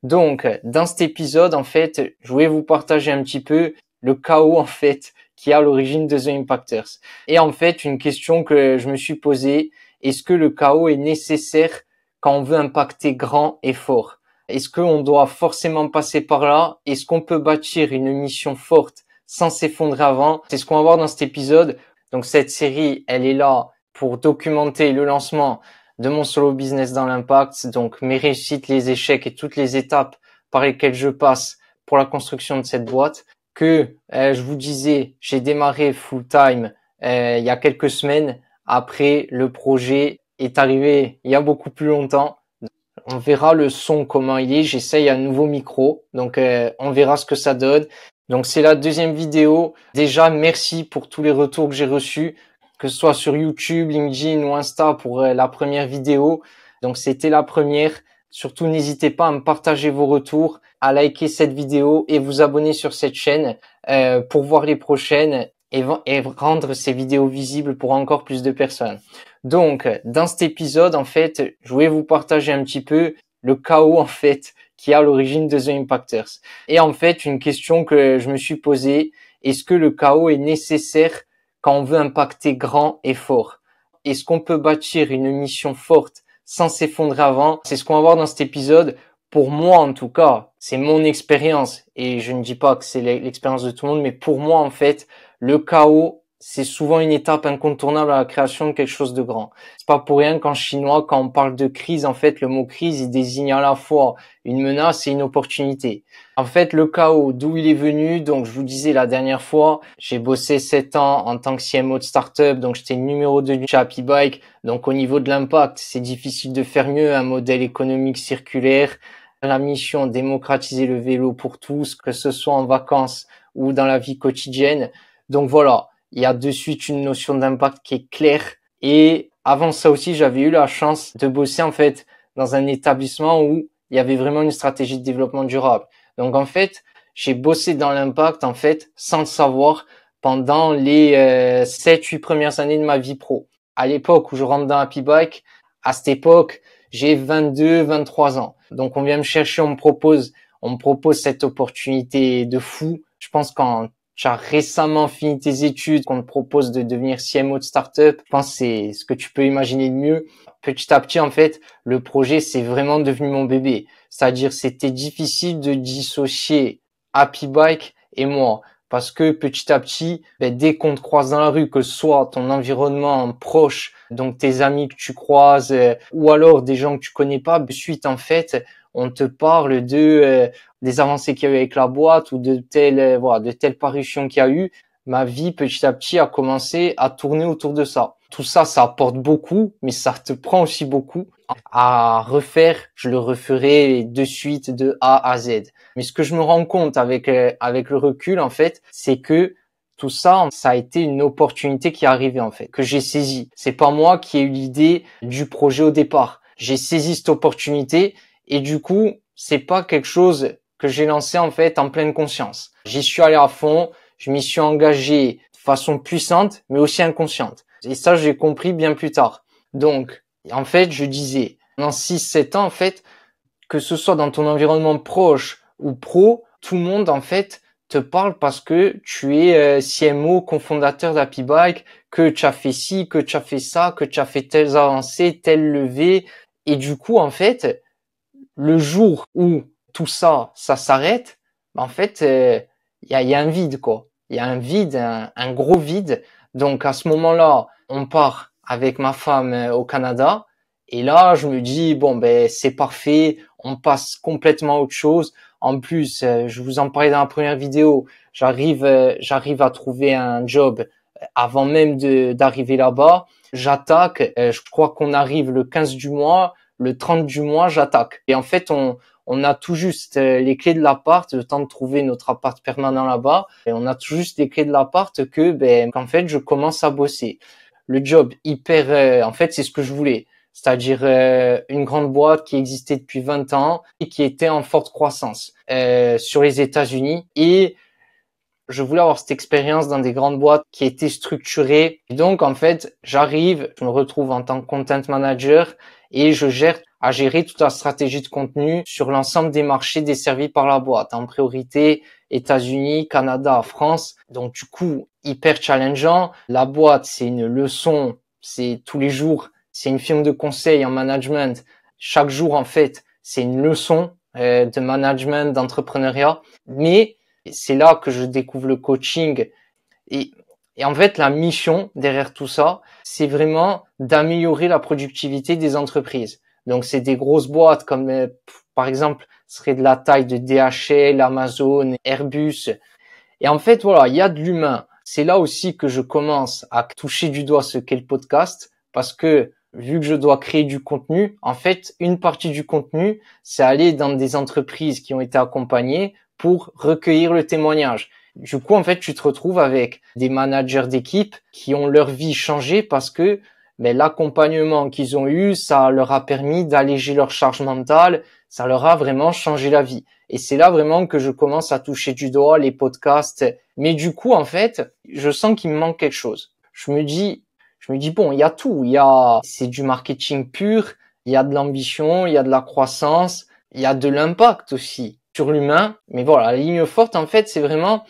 Donc, dans cet épisode, en fait, je voulais vous partager un petit peu le chaos, en fait, qui est à l'origine de The Impactors. Et en fait, une question que je me suis posée, est-ce que le chaos est nécessaire quand on veut impacter grand et fort? Est-ce qu'on doit forcément passer par là? Est-ce qu'on peut bâtir une mission forte sans s'effondrer avant? C'est ce qu'on va voir dans cet épisode. Donc, cette série, elle est là pour documenter le lancement de mon solo business dans l'impact, donc mes réussites, les échecs et toutes les étapes par lesquelles je passe pour la construction de cette boîte. Je vous disais, j'ai démarré full time il y a quelques semaines. Après, le projet est arrivé il y a beaucoup plus longtemps. On verra le son comment il est. J'essaye un nouveau micro, donc on verra ce que ça donne. Donc c'est la deuxième vidéo. Déjà, merci pour tous les retours que j'ai reçus, que ce soit sur YouTube, LinkedIn ou Insta pour la première vidéo. Donc c'était la première. Surtout, n'hésitez pas à me partager vos retours, à liker cette vidéo et vous abonner sur cette chaîne pour voir les prochaines et rendre ces vidéos visibles pour encore plus de personnes. Donc, dans cet épisode, en fait, je voulais vous partager un petit peu le chaos, en fait, qui est à l'origine de The Impactors. Et en fait, une question que je me suis posée, est-ce que le chaos est nécessaire quand on veut impacter grand et fort? Est-ce qu'on peut bâtir une mission forte sans s'effondrer avant? C'est ce qu'on va voir dans cet épisode. Pour moi, en tout cas, c'est mon expérience et je ne dis pas que c'est l'expérience de tout le monde, mais pour moi, en fait, le chaos, c'est souvent une étape incontournable à la création de quelque chose de grand. C'est pas pour rien qu'en chinois, quand on parle de crise, en fait, le mot crise, il désigne à la fois une menace et une opportunité. En fait, le chaos, d'où il est venu, donc je vous disais la dernière fois, j'ai bossé 7 ans en tant que CMO de startup, donc j'étais numéro 2 chez Happy Bike. Donc au niveau de l'impact, c'est difficile de faire mieux, un modèle économique circulaire. La mission, démocratiser le vélo pour tous, que ce soit en vacances ou dans la vie quotidienne. Donc voilà, il y a de suite une notion d'impact qui est claire. Et avant ça aussi, j'avais eu la chance de bosser en fait dans un établissement où il y avait vraiment une stratégie de développement durable. Donc en fait, j'ai bossé dans l'impact en fait sans le savoir pendant les 7-8 premières années de ma vie pro. À l'époque où je rentre dans Happy Bike, à cette époque, j'ai 22-23 ans. Donc on vient me chercher, on me propose cette opportunité de fou. Je pense quand tu as récemment fini tes études, qu'on te propose de devenir CMO de startup, je pense que c'est ce que tu peux imaginer de mieux. Petit à petit, en fait, le projet, c'est vraiment devenu mon bébé. C'est-à-dire, c'était difficile de dissocier Happy Bike et moi. Parce que petit à petit, dès qu'on te croise dans la rue, que ce soit ton environnement proche, donc tes amis que tu croises, ou alors des gens que tu connais pas, de suite, en fait, on te parle des avancées qu'il y a eu avec la boîte ou de telle parution qu'il y a eu. Ma vie, petit à petit, a commencé à tourner autour de ça. Tout ça, ça apporte beaucoup, mais ça te prend aussi beaucoup à refaire. Je le referai de suite de A à Z. Mais ce que je me rends compte avec le recul, en fait, c'est que tout ça, ça a été une opportunité qui est arrivée, en fait, que j'ai saisie. C'est pas moi qui ai eu l'idée du projet au départ. J'ai saisi cette opportunité et du coup, c'est pas quelque chose que j'ai lancé, en fait, en pleine conscience. J'y suis allé à fond. Je m'y suis engagé de façon puissante, mais aussi inconsciente. Et ça, j'ai compris bien plus tard. Donc, en fait, je disais, dans 6-7 ans, en fait, que ce soit dans ton environnement proche ou pro, tout le monde, en fait, te parle parce que tu es CMO, cofondateur d'Happy Bike, que tu as fait ci, que tu as fait ça, que tu as fait telles avancées, telles levées. Et du coup, en fait, le jour où tout ça, ça s'arrête, en fait, il y a un vide, quoi. Il y a un vide, un gros vide. Donc, à ce moment-là, on part avec ma femme au Canada. Et là, je me dis, bon, c'est parfait. On passe complètement à autre chose. En plus, je vous en parlais dans la première vidéo. J'arrive à trouver un job avant même d'arriver là-bas. J'attaque. Je crois qu'on arrive le 15 du mois. Le 30 du mois, j'attaque. Et en fait, on a tout juste les clés de l'appart, le temps de trouver notre appart permanent là-bas. Et on a tout juste les clés de l'appart qu'en fait, je commence à bosser. Le job hyper, en fait, c'est ce que je voulais. C'est-à-dire une grande boîte qui existait depuis 20 ans et qui était en forte croissance sur les États-Unis. Et je voulais avoir cette expérience dans des grandes boîtes qui étaient structurées. Et donc, en fait, je me retrouve en tant que content manager et je gère à gérer toute la stratégie de contenu sur l'ensemble des marchés desservis par la boîte. En priorité, États-Unis, Canada, France. Donc du coup, hyper challengeant. La boîte, c'est une leçon, c'est tous les jours. C'est une firme de conseil en management. Chaque jour, en fait, c'est une leçon de management, d'entrepreneuriat. Mais c'est là que je découvre le coaching. Et en fait, la mission derrière tout ça, c'est vraiment d'améliorer la productivité des entreprises. Donc, c'est des grosses boîtes comme, par exemple, serait de la taille de DHL, Amazon, Airbus. Et en fait, voilà, il y a de l'humain. C'est là aussi que je commence à toucher du doigt ce qu'est le podcast, parce que vu que je dois créer du contenu, en fait, une partie du contenu, c'est aller dans des entreprises qui ont été accompagnées pour recueillir le témoignage. Du coup, en fait, tu te retrouves avec des managers d'équipe qui ont leur vie changée parce que l'accompagnement qu'ils ont eu, ça leur a permis d'alléger leur charge mentale, ça leur a vraiment changé la vie. Et c'est là vraiment que je commence à toucher du doigt les podcasts. Mais du coup, en fait, je sens qu'il me manque quelque chose. Je me dis bon, il y a tout. C'est du marketing pur, il y a de l'ambition, il y a de la croissance, il y a de l'impact aussi sur l'humain. Mais voilà, la ligne forte, en fait, c'est vraiment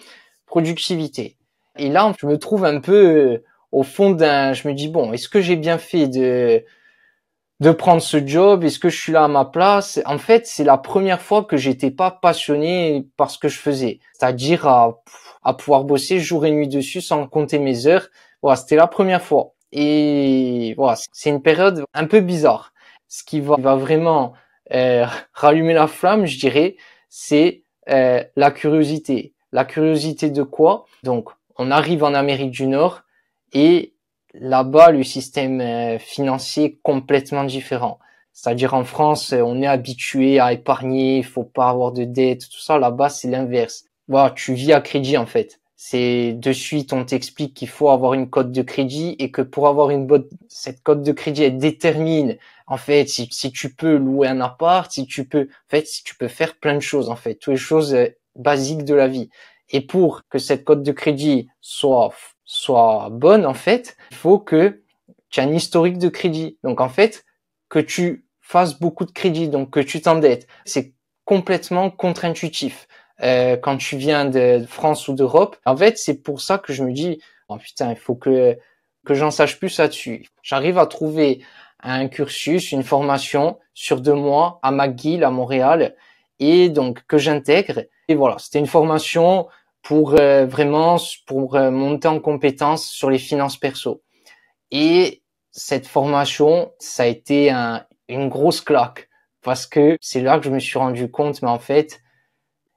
productivité. Et là, je me trouve un peu au fond je me dis bon, est-ce que j'ai bien fait de prendre ce job? Est-ce que je suis là à ma place? En fait, c'est la première fois que j'étais pas passionné par ce que je faisais. C'est-à-dire à pouvoir bosser jour et nuit dessus sans compter mes heures. Voilà, c'était la première fois. Et voilà, c'est une période un peu bizarre. Ce qui va vraiment rallumer la flamme, je dirais, c'est la curiosité. La curiosité de quoi? Donc, on arrive en Amérique du Nord et là-bas, le système financier est complètement différent. C'est-à-dire en France, on est habitué à épargner, il faut pas avoir de dette, tout ça. Là-bas, c'est l'inverse. Voilà, tu vis à crédit en fait. C'est de suite, on t'explique qu'il faut avoir une cote de crédit et que pour avoir cette cote de crédit, elle détermine en fait si tu peux louer un appart, si tu peux faire plein de choses en fait, toutes les choses basiques de la vie. Et pour que cette cote de crédit soit bonne, en fait, il faut que tu aies un historique de crédit. Donc, en fait, que tu fasses beaucoup de crédit, donc que tu t'endettes. C'est complètement contre-intuitif. Quand tu viens de France ou d'Europe, en fait, c'est pour ça que je me dis, oh putain, il faut que j'en sache plus là-dessus. J'arrive à trouver un cursus, une formation sur 2 mois à McGill, à Montréal, et donc que j'intègre. Et voilà, c'était une formation pour vraiment monter en compétence sur les finances perso. Et cette formation, ça a été une grosse claque parce que c'est là que je me suis rendu compte, mais en fait,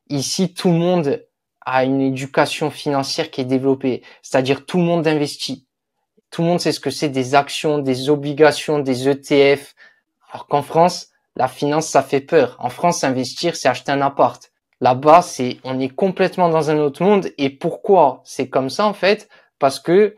ici, tout le monde a une éducation financière qui est développée, c'est-à-dire tout le monde investit. Tout le monde sait ce que c'est des actions, des obligations, des ETF. Alors qu'en France, la finance, ça fait peur. En France, investir, c'est acheter un appart. Là-bas, on est complètement dans un autre monde. Et pourquoi c'est comme ça, en fait? Parce que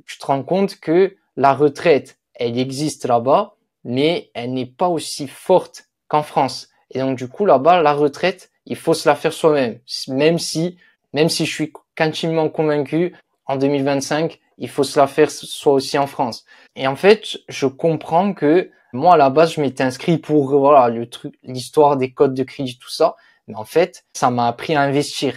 tu te rends compte que la retraite, elle existe là-bas, mais elle n'est pas aussi forte qu'en France. Et donc, du coup, là-bas, la retraite, il faut se la faire soi-même. Même si je suis intimement convaincu, en 2025, il faut se la faire soi aussi en France. Et en fait, je comprends que moi, à la base, je m'étais inscrit pour, voilà, l'histoire des codes de crédit, tout ça. Mais en fait, ça m'a appris à investir,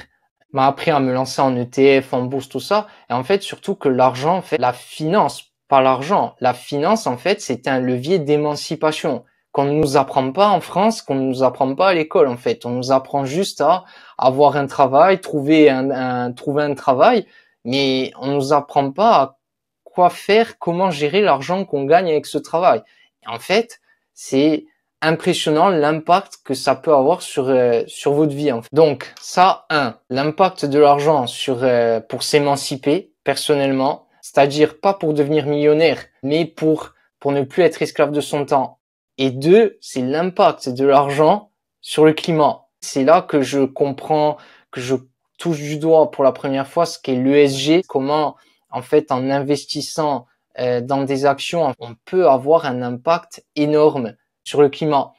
m'a appris à me lancer en ETF, en bourse, tout ça. Et en fait, surtout que l'argent, en fait, la finance, pas l'argent. La finance, en fait, c'est un levier d'émancipation qu'on ne nous apprend pas en France, qu'on ne nous apprend pas à l'école, en fait. On nous apprend juste à avoir un travail, trouver un travail, mais on nous apprend pas à quoi faire, comment gérer l'argent qu'on gagne avec ce travail. Et en fait, c'est impressionnant l'impact que ça peut avoir sur votre vie. En fait. Donc ça, l'impact de l'argent pour s'émanciper personnellement, c'est-à-dire pas pour devenir millionnaire, mais pour ne plus être esclave de son temps. Et 2, c'est l'impact de l'argent sur le climat. C'est là que je comprends, que je touche du doigt pour la première fois ce qu'est l'ESG, comment en fait en investissant dans des actions, on peut avoir un impact énorme sur le climat,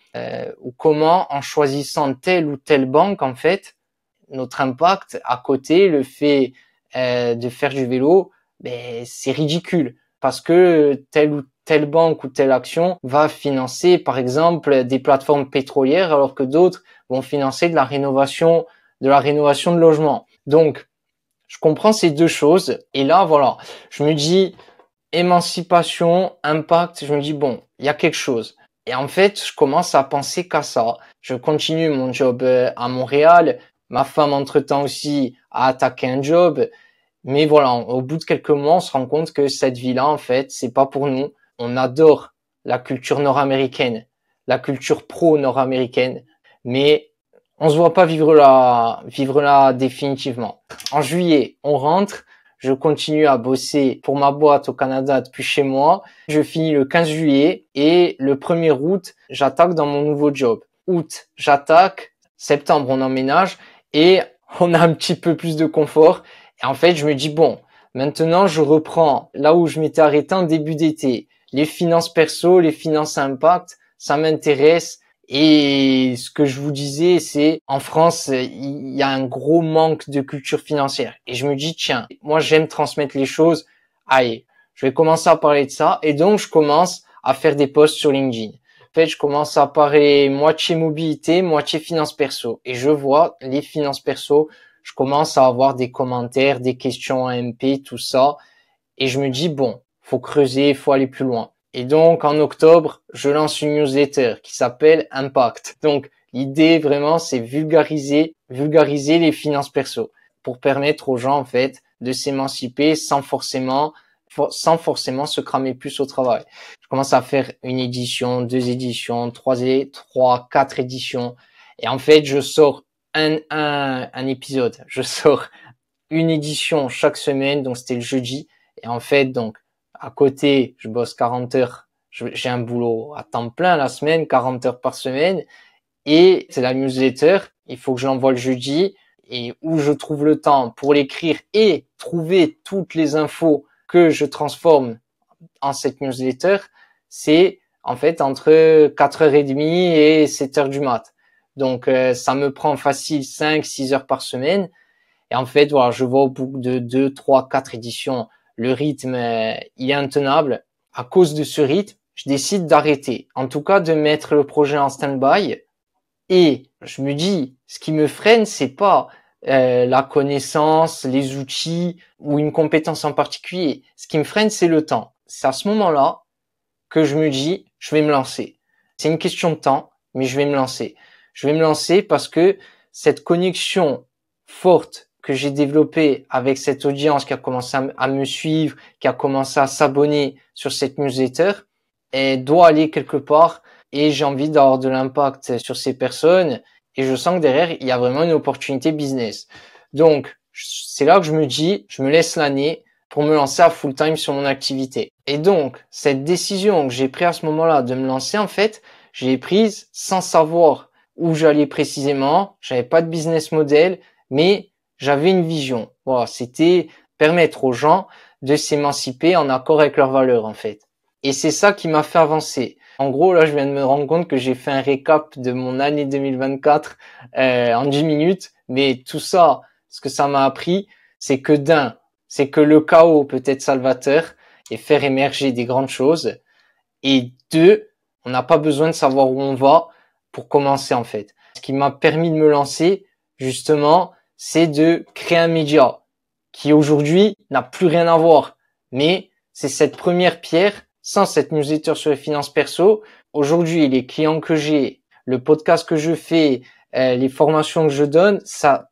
ou comment en choisissant telle ou telle banque, en fait, notre impact à côté, le fait de faire du vélo, c'est ridicule parce que telle ou telle banque ou telle action va financer, par exemple, des plateformes pétrolières, alors que d'autres vont financer de la rénovation de logements. Donc, je comprends ces deux choses. Et là, voilà, je me dis émancipation, impact. Je me dis bon, il y a quelque chose. Et en fait, je commence à penser qu'à ça. Je continue mon job à Montréal. Ma femme, entre-temps aussi, a attaqué un job. Mais voilà, au bout de quelques mois, on se rend compte que cette vie-là, en fait, c'est pas pour nous. On adore la culture nord-américaine, la culture pro-nord-américaine, mais on se voit pas vivre là définitivement. En juillet, on rentre. Je continue à bosser pour ma boîte au Canada depuis chez moi. Je finis le 15 juillet et le 1er août, j'attaque dans mon nouveau job. Août, j'attaque. Septembre, on emménage et on a un petit peu plus de confort. Et en fait, je me dis, bon, maintenant, je reprends là où je m'étais arrêté en début d'été. Les finances perso, les finances impact, ça m'intéresse. Et ce que je vous disais, c'est en France, il y a un gros manque de culture financière. Et je me dis, tiens, moi, j'aime transmettre les choses. Allez, je vais commencer à parler de ça. Et donc, je commence à faire des posts sur LinkedIn. En fait, je commence à parler moitié mobilité, moitié finances perso. Et je vois les finances perso, je commence à avoir des commentaires, des questions AMP, tout ça. Et je me dis, bon, faut creuser, faut aller plus loin. Et donc, en octobre, je lance une newsletter qui s'appelle Impact. Donc, l'idée vraiment, c'est vulgariser les finances perso pour permettre aux gens, en fait, de s'émanciper sans forcément se cramer plus au travail. Je commence à faire une édition, 2 éditions, 4 éditions. Et en fait, je sors un épisode. Je sors une édition chaque semaine. Donc, c'était le jeudi. Et en fait, donc, à côté, je bosse 40 heures. J'ai un boulot à temps plein la semaine, 40 heures par semaine. Et c'est la newsletter. Il faut que je l'envoie le jeudi et où je trouve le temps pour l'écrire et trouver toutes les infos que je transforme en cette newsletter. C'est en fait entre 4h30 et 7h du mat. Donc, ça me prend facile 5-6 heures par semaine. Et en fait, voilà, je vois au bout de 2, 3, 4 éditions, le rythme, il est intenable. À cause de ce rythme, je décide d'arrêter. En tout cas, de mettre le projet en stand-by. Et je me dis, ce qui me freine, c'est pas la connaissance, les outils ou une compétence en particulier. Ce qui me freine, c'est le temps. C'est à ce moment-là que je me dis, je vais me lancer. C'est une question de temps, mais je vais me lancer. Je vais me lancer parce que cette connexion forte que j'ai développée avec cette audience qui a commencé à me suivre, qui a commencé à s'abonner sur cette newsletter, elle doit aller quelque part et j'ai envie d'avoir de l'impact sur ces personnes et je sens que derrière, il y a vraiment une opportunité business. Donc, c'est là que je me dis, je me laisse l'année pour me lancer à full time sur mon activité. Et donc, cette décision que j'ai prise à ce moment-là de me lancer, en fait, je l'ai prise sans savoir où j'allais précisément. J'avais pas de business model, mais j'avais une vision. Voilà, c'était permettre aux gens de s'émanciper en accord avec leurs valeurs, en fait. Et c'est ça qui m'a fait avancer. En gros, là, je viens de me rendre compte que j'ai fait un récap de mon année 2024 en 10 minutes. Mais tout ça, ce que ça m'a appris, c'est que le chaos peut être salvateur et faire émerger des grandes choses. Et 2, on n'a pas besoin de savoir où on va pour commencer, en fait. Ce qui m'a permis de me lancer, justement, c'est de créer un média qui aujourd'hui n'a plus rien à voir. Mais c'est cette première pierre. Sans cette newsletter sur les finances perso, aujourd'hui, les clients que j'ai, le podcast que je fais, les formations que je donne,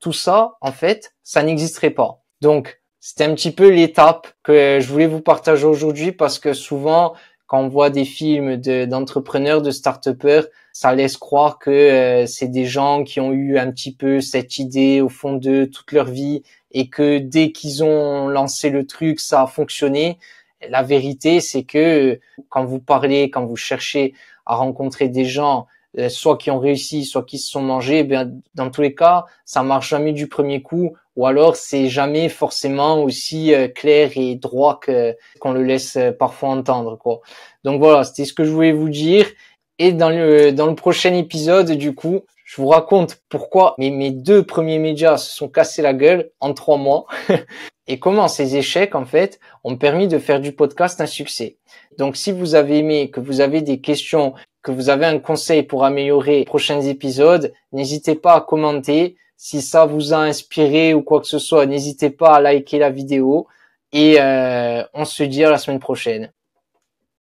tout ça, en fait, ça n'existerait pas. Donc, c'était un petit peu l'étape que je voulais vous partager aujourd'hui parce que souvent, quand on voit des films d'entrepreneurs, de start-upers, ça laisse croire que c'est des gens qui ont eu un petit peu cette idée au fond d'eux toute leur vie et que dès qu'ils ont lancé le truc, ça a fonctionné. La vérité, c'est que quand vous parlez, quand vous cherchez à rencontrer des gens, soit qui ont réussi, soit qui se sont mangés, bien dans tous les cas, ça marche jamais du premier coup, ou alors c'est jamais forcément aussi clair et droit qu'on le laisse parfois entendre, quoi. Donc voilà, c'était ce que je voulais vous dire. Et dans le prochain épisode, du coup, je vous raconte pourquoi mes 2 premiers médias se sont cassés la gueule en 3 mois. et comment ces échecs, en fait, ont permis de faire du podcast un succès. Donc, si vous avez aimé, que vous avez des questions, que vous avez un conseil pour améliorer les prochains épisodes, n'hésitez pas à commenter. Si ça vous a inspiré ou quoi que ce soit, n'hésitez pas à liker la vidéo et on se dit à la semaine prochaine.